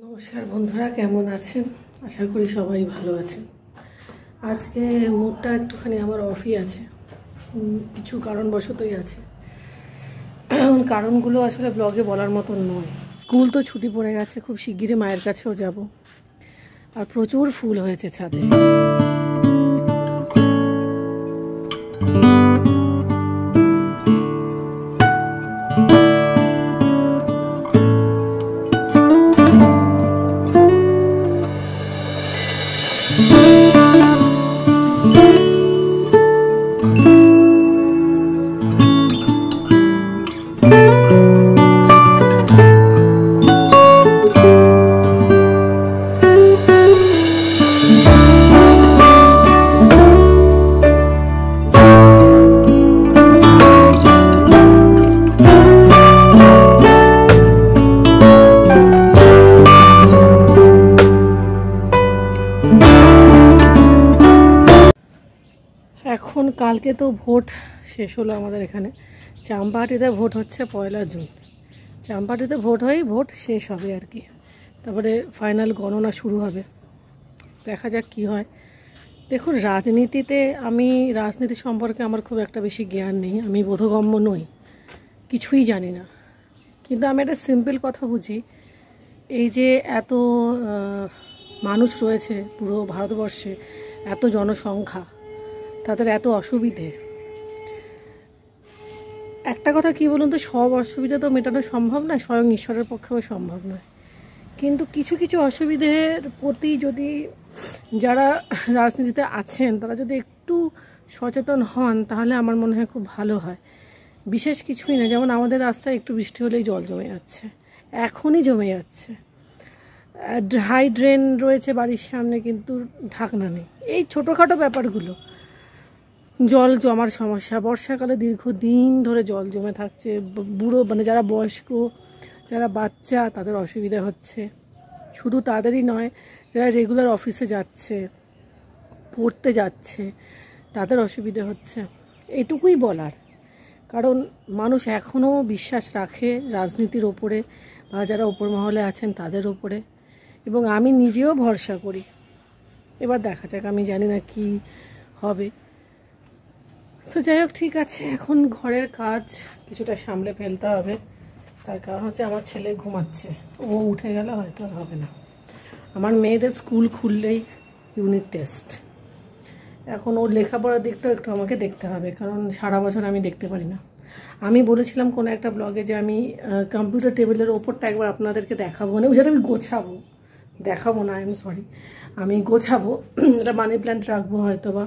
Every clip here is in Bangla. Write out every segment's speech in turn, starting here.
নমস্কার বন্ধুরা, কেমন আছেন? আশা করি সবাই ভালো আছেন। আজকে মুডটা একটুখানি আমার অফই আছে, কিছু কারণবশতই আছে। কারণগুলো আসলে ব্লগে বলার মতন নয়। স্কুল তো ছুটি পড়ে গেছে, খুব শিগগিরই মায়ের কাছেও যাব। আর প্রচুর ফুল হয়েছে ছাদে। এখন কালকে তো ভোট শেষ হলো আমাদের এখানে। চাম্পাহাটিতে ভোট হচ্ছে 1 জুন। চাম্পাহাটিতে ভোট হয়েই ভোট শেষ হবে আর কি। তারপরে ফাইনাল গণনা শুরু হবে, দেখা যাক কি হয়। দেখুন, রাজনীতি সম্পর্কে আমার খুব একটা বেশি জ্ঞান নেই, আমি বোধগম্য নই, কিছুই জানি না। কিন্তু আমি একটা সিম্পল কথা বুঝি, এই যে এত মানুষ রয়েছে পুরো ভারতবর্ষে, এত জনসংখ্যা, তাদের এত অসুবিধে। একটা কথা কি বলুন তো, সব অসুবিধা তো মেটানো সম্ভব নয়, স্বয়ং ঈশ্বরের পক্ষেও সম্ভব নয়। কিন্তু কিছু কিছু অসুবিধের প্রতি যদি যারা রাজনীতিতে আছেন তারা যদি একটু সচেতন হন, তাহলে আমার মনে হয় খুব ভালো হয়। বিশেষ কিছুই না, যেমন আমাদের রাস্তায় একটু বৃষ্টি হলেই জল জমে যাচ্ছে, এখনই জমে যাচ্ছে। হাই ড্রেন রয়েছে বাড়ির সামনে, কিন্তু ঢাকনা নেই। এই ছোটোখাটো ব্যাপারগুলো, জল জমার সমস্যা, বর্ষাকালে দীর্ঘদিন ধরে জল জমে থাকছে। বুড়ো যারা বয়স্ক, যারা বাচ্চা, তাদের অসুবিধা হচ্ছে। শুধু তাদেরই নয়, যারা রেগুলার অফিসে যাচ্ছে, পড়তে যাচ্ছে, তাদের অসুবিধা হচ্ছে। এটুকুই বলার। কারণ মানুষ এখনও বিশ্বাস রাখে রাজনীতির ওপরে, বা যারা ওপর মহলে আছেন তাদের ওপরে, এবং আমি নিজেও ভরসা করি। এবার দেখা যাক, আমি জানি না কি হবে। তো যাই হোক, ঠিক আছে, এখন ঘরের কাজ কিছুটা সামলে ফেলতে হবে। তার কারণ হচ্ছে আমার ছেলে ঘুমাচ্ছে, ও উঠে গেলে হয়তো আর হবে না। আমার মেয়েদের স্কুল খুললেই ইউনিট টেস্ট। এখন ওর লেখাপড়ার দিকটাও একটু আমাকে দেখতে হবে, কারণ সারা বছর আমি দেখতে পারি না। আমি বলেছিলাম কোনো একটা ব্লগে যে আমি কম্পিউটার টেবিলের ওপরটা একবার আপনাদেরকে দেখাবো, মানে যেটা আমি গোছাবো, দেখাবো না, আমি গোছাবো। এটা মানি প্ল্যান্ট রাখবো হয়তো, বা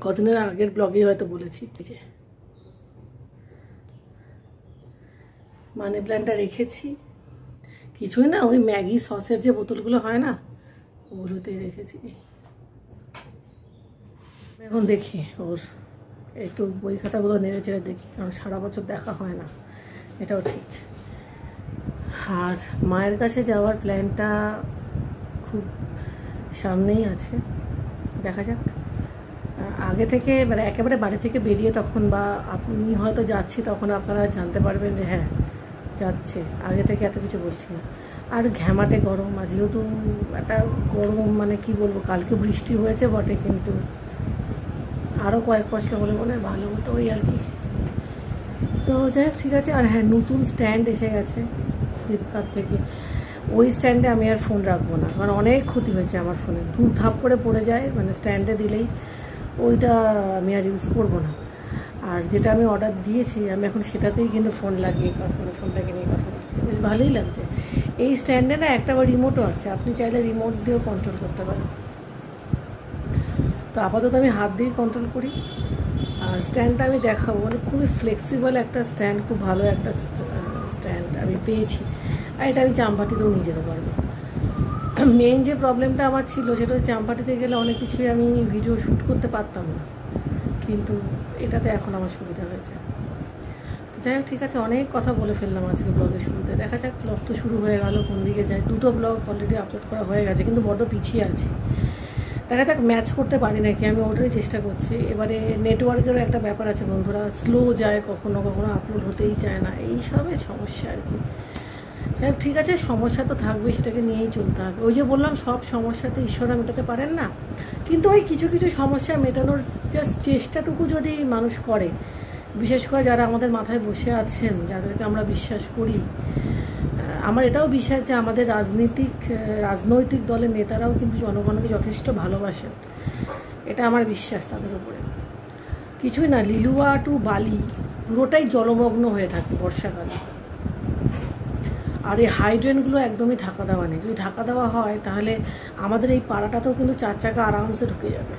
কদিনের আগের ব্লগেই হয়তো বলেছি যে মানি প্ল্যান্টটা রেখেছি। কিছুই না, ওই ম্যাগি সসের যে বোতলগুলো হয় না, ওগুলোতেই রেখেছি। এখন দেখি ওর একটু বই খাতাগুলো নেড়ে চেড়ে দেখি, কারণ সারা বছর দেখা হয় না, এটাও ঠিক। আর মায়ের কাছে যাওয়ার প্ল্যানটা খুব সামনেই আছে, দেখা যাক। আগে থেকে মানে একেবারে বাড়ি থেকে বেরিয়ে তখন, বা আপনি হয়তো যাচ্ছি তখন আপনারা জানতে পারবেন যে হ্যাঁ যাচ্ছে। আগে থেকে এত কিছু বলছি না। আর ঘ্যামাটে গরম, আর যেহেতু একটা গরম, মানে কি বলবো, কালকে বৃষ্টি হয়েছে বটে, কিন্তু আরও কয়েক পশলা বলে মনে হয় ভালো হতো, ওই আর কি। তো যাই হোক, ঠিক আছে। আর হ্যাঁ, নতুন স্ট্যান্ড এসে গেছে ফ্লিপকার্ট থেকে। ওই স্ট্যান্ডে আমি আর ফোন রাখবো না, কারণ অনেক ক্ষতি হয়েছে আমার ফোনে, ধূপ ধাপ করে পড়ে যায়, মানে স্ট্যান্ডে দিলেই। ওইটা আমি আর ইউজ করবো না। আর যেটা আমি অর্ডার দিয়েছি, আমি এখন সেটাতেই কিন্তু ফোন লাগিয়ে ফোনটাকে নিয়ে কথা বলছি, বেশ ভালোই লাগছে। এই স্ট্যান্ডে না একটা আবার রিমোটও আছে, আপনি চাইলে রিমোট দিয়েও কন্ট্রোল করতে পারেন। তো আপাতত আমি হাত দিয়েই কন্ট্রোল করি। আর স্ট্যান্ডটা আমি দেখাবো, মানে খুবই ফ্লেক্সিবল একটা স্ট্যান্ড, খুব ভালো একটা স্ট্যান্ড আমি পেয়েছি। আর এটা আমি চাম্পাহাটিতেও নিয়ে যেতে পারবো। মেইন যে প্রবলেমটা আমার ছিল, সেটা হচ্ছে চাম্পাহাটিতে গেলে অনেক কিছুই আমি ভিডিও শ্যুট করতে পারতাম না, কিন্তু এটাতে এখন আমার সুবিধা হয়েছে। তো যাই হোক, ঠিক আছে, অনেক কথা বলে ফেললাম আজকে ব্লগের শুরুতে। দেখা যাক, ব্লগ তো শুরু হয়ে গেল, কোন দিকে যায়। 2টো ব্লগ অলরেডি আপলোড করা হয়ে গেছে, কিন্তু বড্ড পিছিয়ে আছি। দেখা যাক ম্যাচ করতে পারি নাকি, আমি ওটারই চেষ্টা করছি। এবারে নেটওয়ার্কেরও একটা ব্যাপার আছে বন্ধুরা, স্লো যায়, কখনো কখনো আপলোড হতেই চায় না, এইসবের সমস্যা আর কি। ঠিক আছে, সমস্যা তো থাকবে, সেটাকে নিয়েই চলতে হবে। ওই যে বললাম, সব সমস্যা তো ঈশ্বররা মেটাতে পারেন না, কিন্তু ওই কিছু কিছু সমস্যা মেটানোর জাস্ট চেষ্টাটুকু যদি মানুষ করে, বিশেষ করে যারা আমাদের মাথায় বসে আছেন, যাদেরকে আমরা বিশ্বাস করি। আমার এটাও বিশ্বাস যে আমাদের রাজনৈতিক দলের নেতারাও কিন্তু জনগণকে যথেষ্ট ভালোবাসেন, এটা আমার বিশ্বাস তাদের উপরে। কিছুই না, লিলুয়া টু বালি পুরোটাই জলমগ্ন হয়ে থাকে বর্ষাকালে। আর এই হাইড্রেনগুলো একদমই ঢাকা দেওয়া নেই। যদি ঢাকা দেওয়া হয় তাহলে আমাদের এই পাড়াটাতেও কিন্তু 4 চাকা আরামসে ঢুকে যাবে।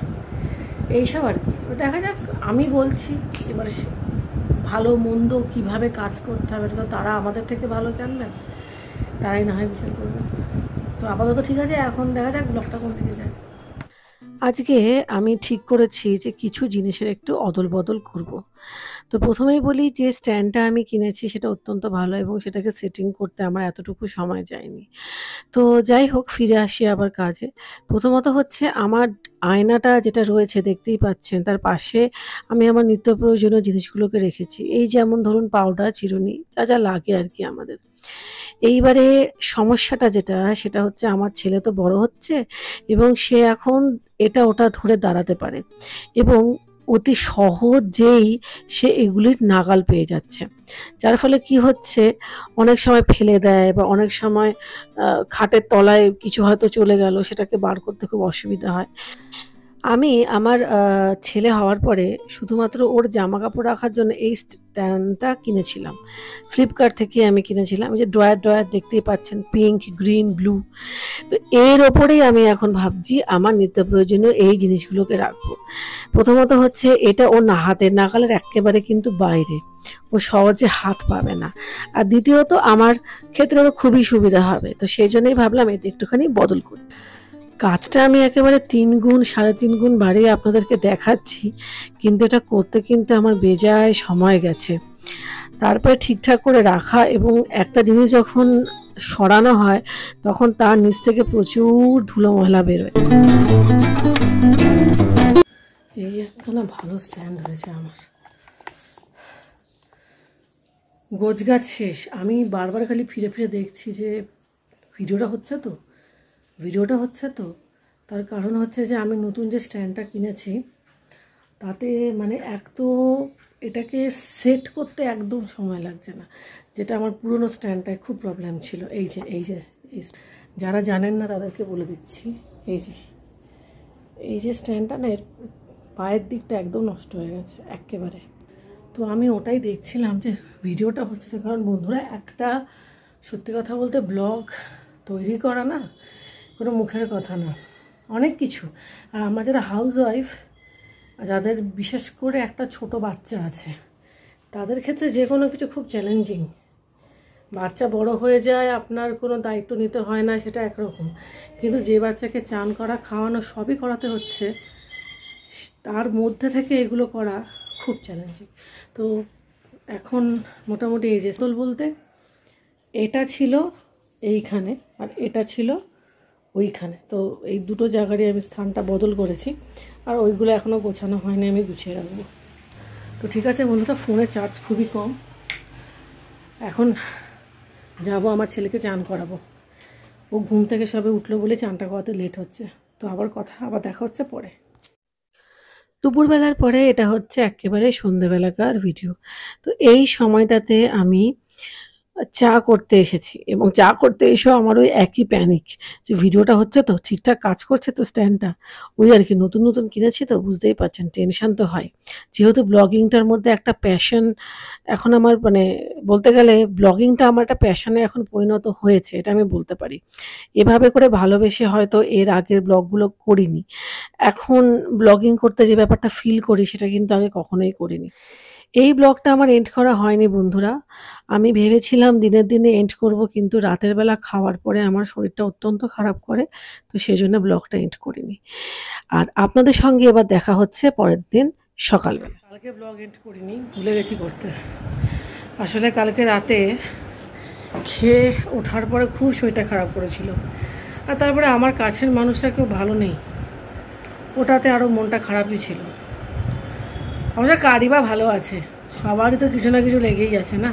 এইসব আর কি, দেখা যাক। আমি বলছি এবার ভালো মন্দ কীভাবে কাজ করতে হবে এটা তো তারা আমাদের থেকে ভালো জানবেন, তারাই না হয় বিচার করবেন। তো আপাতত ঠিক আছে, এখন দেখা যাক ব্লগটা কোন দিকে যায়। আজকে আমি ঠিক করেছি যে কিছু জিনিসের একটু অদল বদল করব। তো প্রথমেই বলি যে স্ট্যান্ডটা আমি কিনেছি সেটা অত্যন্ত ভালো, এবং সেটাকে সেটিং করতে আমার এতটুকু সময় যায়নি। তো যাই হোক, ফিরে আসি আবার কাজে। প্রথমত হচ্ছে আমার আয়নাটা যেটা রয়েছে দেখতেই পাচ্ছেন, তার পাশে আমি আমার নিত্য প্রয়োজনীয় জিনিসগুলোকে রেখেছি। এই যেমন ধরুন পাউডার, চিরুনি, যা যা লাগে আর কি আমাদের। এইবারে সমস্যাটা যেটা, সেটা হচ্ছে আমার ছেলে তো বড় হচ্ছে এবং সে এখন এটা ওটা ধরে দাঁড়াতে পারে, এবং অতি সহজেই সে এগুলির নাগাল পেয়ে যাচ্ছে। যার ফলে কি হচ্ছে, অনেক সময় ফেলে দেয়, বা অনেক সময় খাটের তলায় কিছু হয়তো চলে গেল, সেটাকে বার করতে খুব অসুবিধা হয়। আমি আমার ছেলে হওয়ার পরে শুধুমাত্র ওর জামাকাপড় রাখার জন্য এই স্ট্যান্ডটা কিনেছিলাম। ফ্লিপকার্ট থেকে আমি কিনেছিলাম। এই যে ড্রয়ার দেখতেই পাচ্ছেন, পিঙ্ক, গ্রিন, ব্লু। তো এর ওপরেই আমি এখন ভাবছি আমার নিত্য প্রয়োজনীয় এই জিনিসগুলোকে রাখবো। প্রথমত হচ্ছে এটা ওর হাতের নাগালের একেবারে কিন্তু বাইরে, ও সহজে হাত পাবে না। আর দ্বিতীয়ত আমার ক্ষেত্রে তো খুবই সুবিধা হবে, তো সেই জন্যই ভাবলাম এটা একটুখানি বদল করি। কাজটা আমি একেবারে 3 গুণ 3.5 গুণ বাড়িয়ে আপনাদেরকে দেখাচ্ছি, কিন্তু এটা করতে কিন্তু আমার বেজায় সময় গেছে। তারপরে ঠিকঠাক করে রাখা, এবং একটা জিনিস যখন সরানো হয় তখন তার নিচ থেকে প্রচুর ধুলো ময়লা বেরোয়। এই একখানা ভালো স্ট্যান্ড হয়েছে আমার। গোছগাছ শেষ। আমি বারবার খালি ফিরে ফিরে দেখছি যে ভিডিওটা হচ্ছে তো। তার কারণ হচ্ছে যে আমি নতুন যে স্ট্যান্ডটা কিনেছি তাতে মানে এক তো এটাকে সেট করতে একদম সময় লাগছে না, যেটা আমার পুরনো স্ট্যান্ডটায় খুব প্রবলেম ছিল। এই যে যারা জানেন না তাদেরকে বলে দিচ্ছি, এই যে স্ট্যান্ডটা না, এর পায়ের দিকটা একদম নষ্ট হয়ে গেছে একেবারে। তো আমি ওটাই দেখছিলাম যে ভিডিওটা হচ্ছে না, কারণ বন্ধুরা একটা সত্যি কথা বলতে ব্লগ তৈরি করা না কোনো মুখের কথা না, অনেক কিছু। আর আমরা যারা হাউস ওয়াইফ, যাদের বিশেষ করে একটা ছোট বাচ্চা আছে, তাদের ক্ষেত্রে যে কোনো কিছু খুব চ্যালেঞ্জিং। বাচ্চা বড় হয়ে যায়, আপনার কোনো দায়িত্ব নিতে হয় না, সেটা একরকম। কিন্তু যে বাচ্চাকে চান করা, খাওয়ানো সবই করাতে হচ্ছে, তার মধ্যে থেকে এগুলো করা খুব চ্যালেঞ্জিং। তো এখন মোটামুটি এই যে বলতে এটা ছিল এইখানে, আর এটা ছিল ওইখানে। তো এই দুটো জায়গারই আমি স্থানটা বদল করেছি, আর ওইগুলো এখনও গোছানো হয়নি, আমি গুছিয়ে রাখবো। তো ঠিক আছে বন্ধুরা, ফোনে চার্জ খুবই কম। এখন যাব আমার ছেলেকে চান করাবো। ও ঘুম থেকে সবে উঠলো বলে চানটা করাতে লেট হচ্ছে। তো আবার দেখা হচ্ছে পরে। দুপুরবেলার পরে এটা হচ্ছে একেবারে সন্ধ্যেবেলাকার ভিডিও। তো এই সময়টাতে আমি চা করতে এসেছি, এবং চা করতে এসেও আমার ওই একই প্যানিক যে ভিডিওটা হচ্ছে তো, ঠিকঠাক কাজ করছে তো স্ট্যান্ডটা, ওই আর কি। নতুন নতুন কিনেছি তো বুঝতেই পারছেন, টেনশান তো হয়। যেহেতু ব্লগিংটার মধ্যে একটা প্যাশন এখন আমার, মানে বলতে গেলে ব্লগিংটা আমার একটা প্যাশনে এখন পরিণত হয়েছে, এটা আমি বলতে পারি। এভাবে করে ভালোবেসে হয়তো এর আগের ব্লগগুলো করিনি। এখন ব্লগিং করতে যে ব্যাপারটা ফিল করি, সেটা কিন্তু আগে কখনোই করিনি। এই ব্লগটা আমার এন্ড করা হয়নি বন্ধুরা। আমি ভেবেছিলাম দিনের দিনে এন্ড করব, কিন্তু রাতের বেলা খাওয়ার পরে আমার শরীরটা অত্যন্ত খারাপ করে, তো সেই জন্য ব্লগটা এন্ড করিনি। আর আপনাদের সঙ্গে এবার দেখা হচ্ছে পরের দিন সকালবেলা। কালকে ব্লগ এন্ড করিনি, ভুলে গেছি করতে। আসলে কালকে রাতে খেয়ে ওঠার পরে খুব শরীরটা খারাপ করেছিল, আর তারপরে আমার কাছের মানুষটা কেউ ভালো নেই, ওটাতে আরও মনটা খারাপই ছিল। অবশ্য কারই বা ভালো আছে, সবারই তো কিছু না কিছু লেগেই আছে না।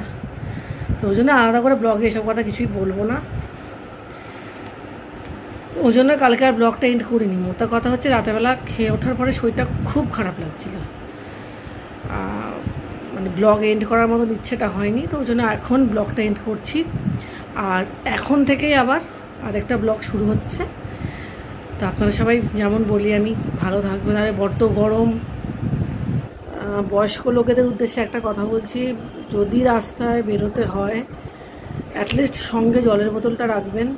তো ওই জন্য আলাদা করে ব্লগে এসব কথা কিছুই বলবো না। ওই জন্য কালকে আর ব্লগটা এন্ড করিনি। মোটা কথা হচ্ছে রাতেরবেলা খেয়ে ওঠার পরে শরীরটা খুব খারাপ লাগছিল, মানে ব্লগ এন্ড করার মতো ইচ্ছেটা হয়নি। তো ওই জন্য এখন ব্লগটা এন্ড করছি। আর এখন থেকেই আবার আরেকটা ব্লগ শুরু হচ্ছে। তো আপনারা সবাই যেমন বলি আমি, ভালো থাকবেন। আরে বড্ড গরম। বয়স্ক লোকেদের উদ্দেশ্যে একটা কথা বলছি, যদি রাস্তায় বেরোতে হয় অ্যাটলিস্ট সঙ্গে জলের বোতলটা রাখবেন,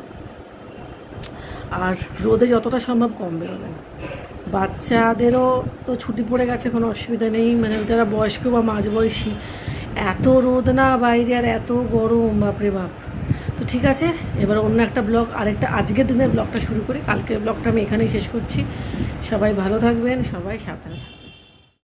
আর রোদে যতটা সম্ভব কম বেরোবেন। বাচ্চাদেরও তো ছুটি পড়ে গেছে, কোনো অসুবিধা নেই, মানে যারা বয়স্ক বা মাঝবয়সী, এত রোদ না বাইরে আর এত গরম, বাপরে বাপ। তো ঠিক আছে, এবার অন্য একটা ব্লগ, আরেকটা আজকের দিনের ব্লগটা শুরু করি। কালকের ব্লগটা আমি এখানেই শেষ করছি। সবাই ভালো থাকবেন, সবাই সাবধানে থাকবেন।